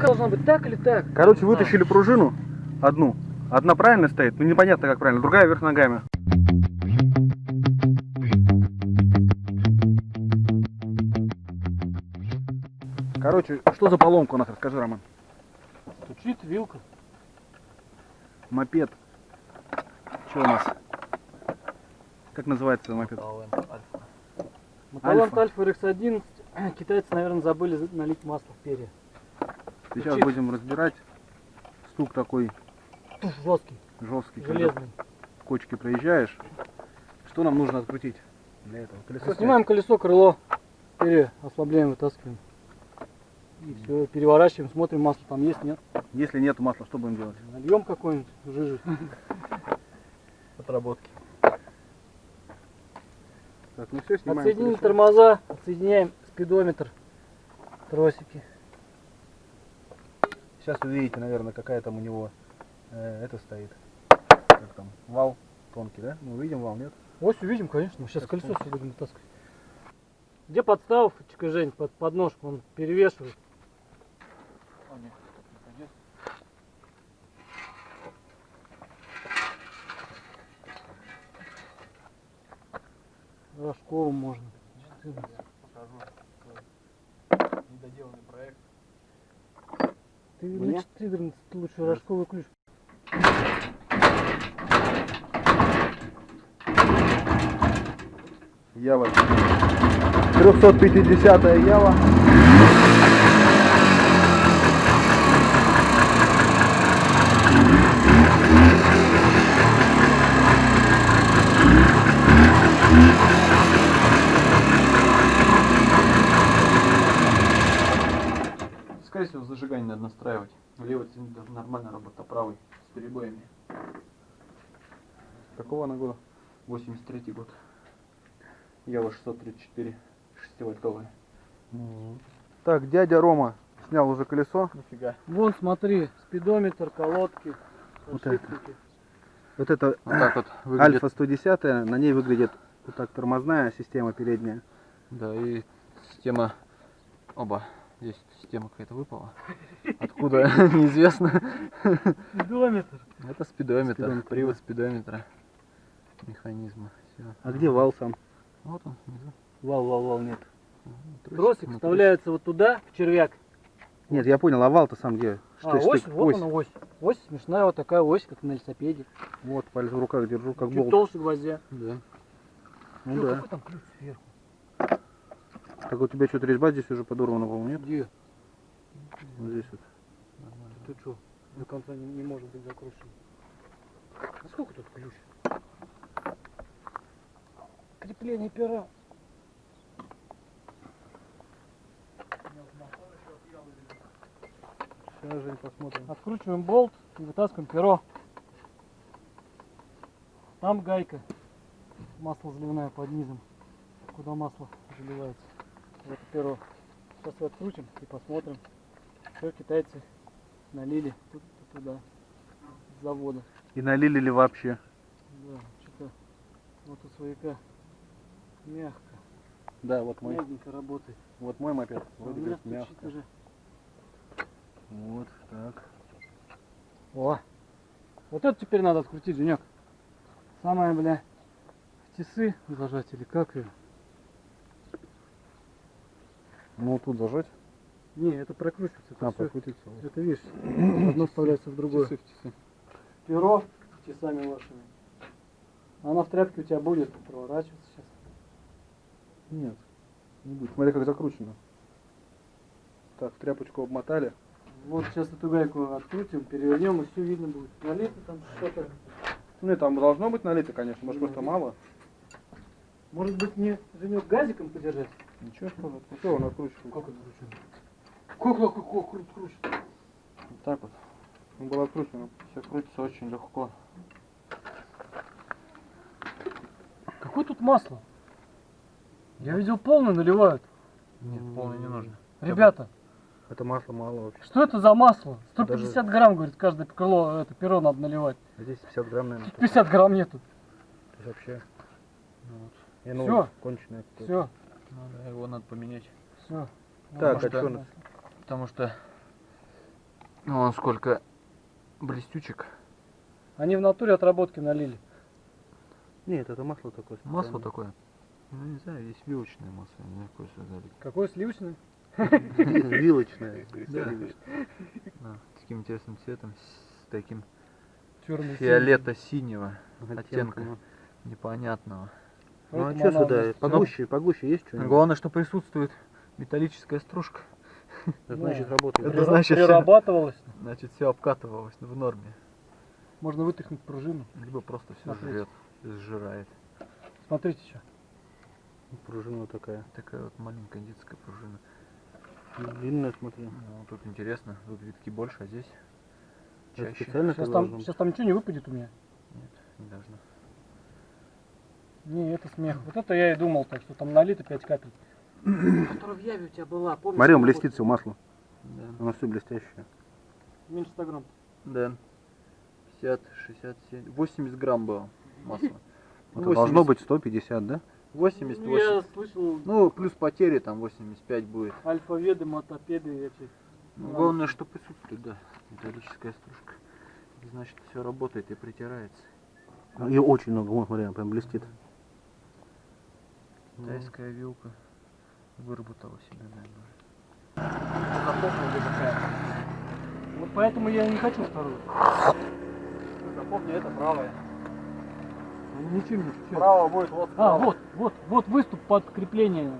Должна быть так или так? Короче, вытащили пружину одну. Одна правильно стоит, но непонятно как правильно, другая вверх ногами. Короче, что за поломка у нас, расскажи, Роман. Стучит вилка. Мопед. Что у нас? Как называется мопед? Мотоланд Альфа RX-11. Китайцы, наверное, забыли налить масло в перья. Сейчас будем разбирать. Стук такой Жесткий, жесткий. железный. Кочки проезжаешь. Что нам нужно открутить для этого? Колесо Снимаем колесо, крыло, перья, ослабляем, вытаскиваем. И все, переворачиваем, смотрим, масло там есть, нет. Если нет масла, что будем делать? Нальем какой-нибудь жижи. Отработки. Так, ну все, снимаем Отсоединили колесо. тормоза, отсоединяем спидометр, тросики. Сейчас увидите, наверное, какая там у него это стоит. Как там? Вал тонкий, да? Мы увидим вал, нет? Ось увидим, конечно. Мы сейчас колесо все будем вытаскивать. Где подставочка, Жень, под подножку? Он перевешивает. Рожковым можно. 14. Покажу недоделанный проект. Ты Мне? на 14 лучше рожковый ключ. Ява. 350-я Ява. Скорее всего, зажигание надо настраивать. Левый цилиндр нормально работает, а правый с перебоями. Какого она года? 83 год. Ява 634, 6-вольтовая. Так, дядя Рома снял уже колесо. Нифига. Вон, смотри, спидометр, колодки, Вот подшипники. Вот это Вот так вот выглядит. Альфа 110, на ней выглядит вот так тормозная система передняя. Да, и система... Оба. Здесь система какая-то выпала. Откуда? Неизвестно. Спидометр. Это спидометр. Спидометр, Привод да. спидометра. Механизма. Всё. А где вал сам? Вот он внизу. Вал нет. Тросик вставляется вот туда, в червяк. Нет, я понял, а вал-то сам где? Ось, вот она ось. Ось смешная, вот такая ось, как на велосипеде. Вот, палец в руках держу, как Чуть болт. толще гвоздя. Да. Ну Чё, да. какой там ключ сверху? Так у тебя что-то резьба здесь уже подорвана, по-моему, нет? Где? Вот здесь вот. Ты что? До конца не может быть закручен. А сколько тут ключ? Крепление пера. Сейчас, Жень, посмотрим. Откручиваем болт и вытаскиваем перо. Там гайка. Масло заливная под низом. Куда масло заливается. Вот перо. Сейчас его открутим и посмотрим, что китайцы налили туда с завода. И налили ли вообще? Да, что-то вот у свояка мягко. Да, вот мой. Мягенько работает. Вот мой мопед. А у Вроде меня как стучит мягко. уже. Вот, так. О! Вот это теперь надо открутить, Женек. Самое, бля, в тисы зажать или как ее? Ну, тут зажать. Не, это прокручивается. Это, всё- прокрутиться. это видишь, одно вставляется в другое. Перо часами вашими. Она в тряпке у тебя будет проворачиваться сейчас. Нет, не будет. Смотри, как закручено. Так, тряпочку обмотали. Вот сейчас эту гайку открутим, перевернем, и все видно будет. Налито там что-то. Ну, и там должно быть налито, конечно, может просто мало. Может быть, мне, Женек, газиком подержать? Ничего, все, он откручивает. Как откручено? Как крутит? Вот так вот. Он был откручен. Все крутится очень легко. Какое тут масло? Я видел, полное наливают. Нет, полный не нужно. Ребята, Это масло мало вообще. что это за масло? 150 грамм, говорит, каждое крыло, это перо надо наливать. А здесь 50 грамм, наверное. 50 грамм нету. То есть вообще. Ну, вот. И ну, Всё. конченое. Все, Надо, его надо поменять. все. Так, а что- что у нас? Потому что Вон сколько блестючек. Они в натуре отработки налили. Нет, это масло такое. Масло такое. Ну, не знаю, есть вилочное масло. Не знаю, какое сюда залить. Какое сливочное? Вилочное. Да, с таким интересным цветом, с таким Черный фиолето-синего оттенка непонятного. Ну а что сюда? Погуще есть что-нибудь? Главное, что присутствует металлическая стружка. Это значит работает. Это значит, Прирабатывалось. Значит, все обкатывалось в норме. Можно вытряхнуть пружину. Либо просто все Смотрите. жрет, сжирает. Смотрите что. Пружина такая. Такая вот маленькая детская пружина. Длинная, смотри. Ну, тут интересно, тут витки больше, а здесь Это чаще. специально так Сейчас должно там, быть? сейчас там ничего не выпадет у меня. Нет, не должно. Не, это смех. Вот это я и думал, так что там налито 5 капель. Которая в Яве у тебя была, помнишь? Смотри, он блестит все масло. Да. Оно все блестящее. Меньше 100 грамм. Да. 50, 67, 80 грамм было масла. Это должно быть 150, да? 80, Ну, я слышал, Ну, плюс потери там 85 будет. альфаведы, мотопеды эти. Ну, главное, что присутствует, да, металлическая стружка. Это значит, все работает и притирается. И очень много, вон, смотри, прям блестит. Китайская вилка выработала себя, наверное. Запомнили какая. Вот поэтому я и не хочу вторую. Запомни, это правая. Ничего не чуть. Право будет вот. Вот выступ под крепление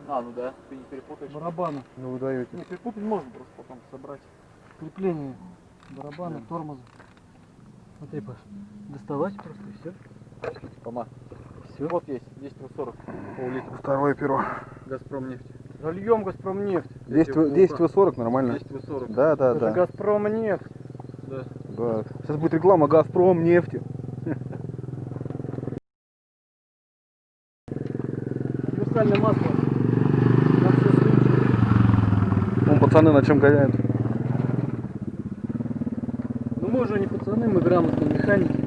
А, ну да, ты не перепутаешь. барабана. Ну вы даете. Не, перепутать можно, просто потом собрать. Крепление барабана, тормоза. Смотри, Паш, доставать просто и все. Тома. Все. Вот есть, 240, пол-литра. Второе перо. Газпром нефть. Зальем Газпромнефть. 240 нормально. 240. Да, да, Это да. Газпромнефть. Да. Да. Сейчас будет реклама Газпром нефти. Универсальное масло. На все случаи. Вон пацаны на чем гоняют. Ну мы уже не пацаны, мы грамотные механики.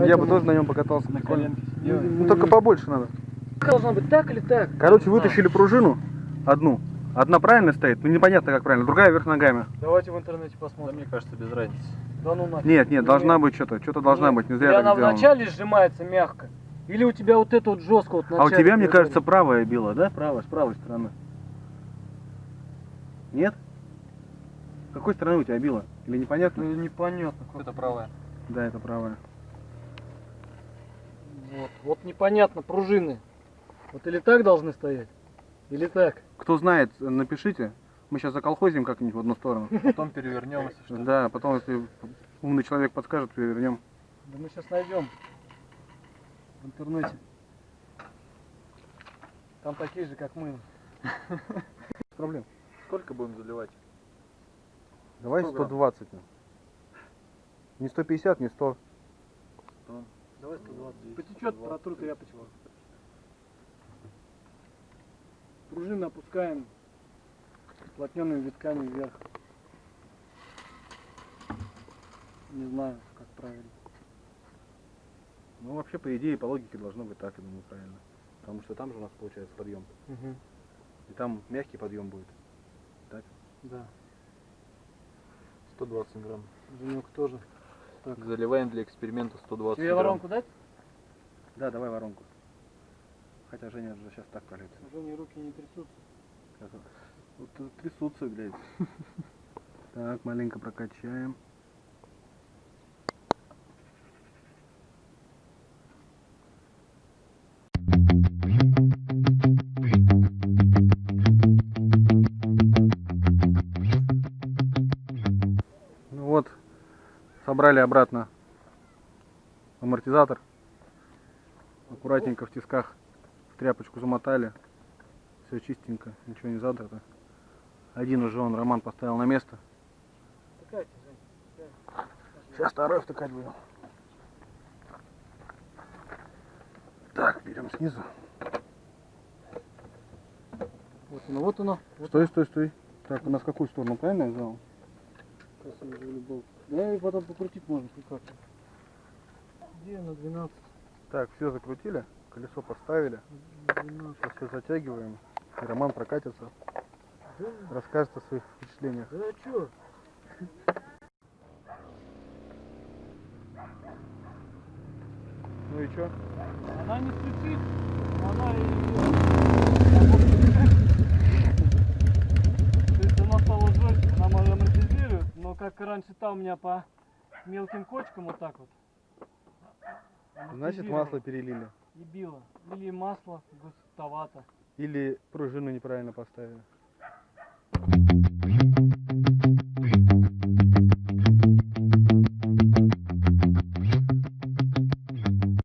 Я бы тоже на нем покатался. На прикольно. коленке Ну, сидел. Ну только побольше надо. Должна быть так или так? Короче, вытащили пружину одну. Одна правильно стоит, ну непонятно как правильно, другая вверх ногами. Давайте в интернете Да, посмотрим. мне кажется, без разницы. Да ну нафиг. Нет, нет, должна быть что-то должна быть, не зря Или так она сделано. вначале сжимается мягко, или у тебя вот это вот жестко вот в А у начале тебя, мне движения. кажется, правая била, да? Правая, с правой стороны. Нет? С какой стороны у тебя била? Или непонятно? Ну, непонятно. как. Это правая. Да, это правая. Вот непонятно, пружины. Вот или так должны стоять, или так. Кто знает, напишите. Мы сейчас заколхозим как-нибудь в одну сторону. Потом перевернем, если что. Да, потом, если умный человек подскажет, перевернем. Да мы сейчас найдем в интернете. Там такие же, как мы. Без проблем. Сколько будем заливать? Давай 100 грамм. 120. Не 150, не 100. Давай 120. Потечет, протру тряпочку. Пружины опускаем уплотненными витками вверх. Не знаю, как правильно. Ну, вообще, по идее, по логике должно быть так, я думаю, правильно. Потому что там же у нас получается подъем. И там мягкий подъем будет. Так? Да. 120 грамм. Женек тоже. Так. Заливаем для эксперимента 120 Тебе грамм. воронку дать? Да, давай воронку. Хотя Женя же сейчас так прольется. У Жени руки не трясутся. Вот трясутся, блядь. Так, маленько прокачаем. Ну вот, собрали обратно амортизатор. Аккуратненько в тисках в тряпочку замотали. Все чистенько, ничего не задрато. Один уже он, Роман, поставил на место. Такая, Жень. Сейчас второй втыкать будем. Так, берем снизу. Вот оно, вот оно. Вот Стой, стой, стой. Так, у нас какую сторону, правильно я взял? сейчас я уже любовь. Да и потом покрутить можно как. Где на 12? Так, все закрутили, колесо поставили. 12. Сейчас все затягиваем. И Роман прокатится, Да, расскажет о своих впечатлениях. да чё? Ну и чё? Она не стучит, она и... То есть она стала жестче, она амортизирует, но как раньше та у меня по мелким кочкам вот так вот. Значит, амортизировала масло перелили. И била. Или масло густовато. Или пружину неправильно поставили.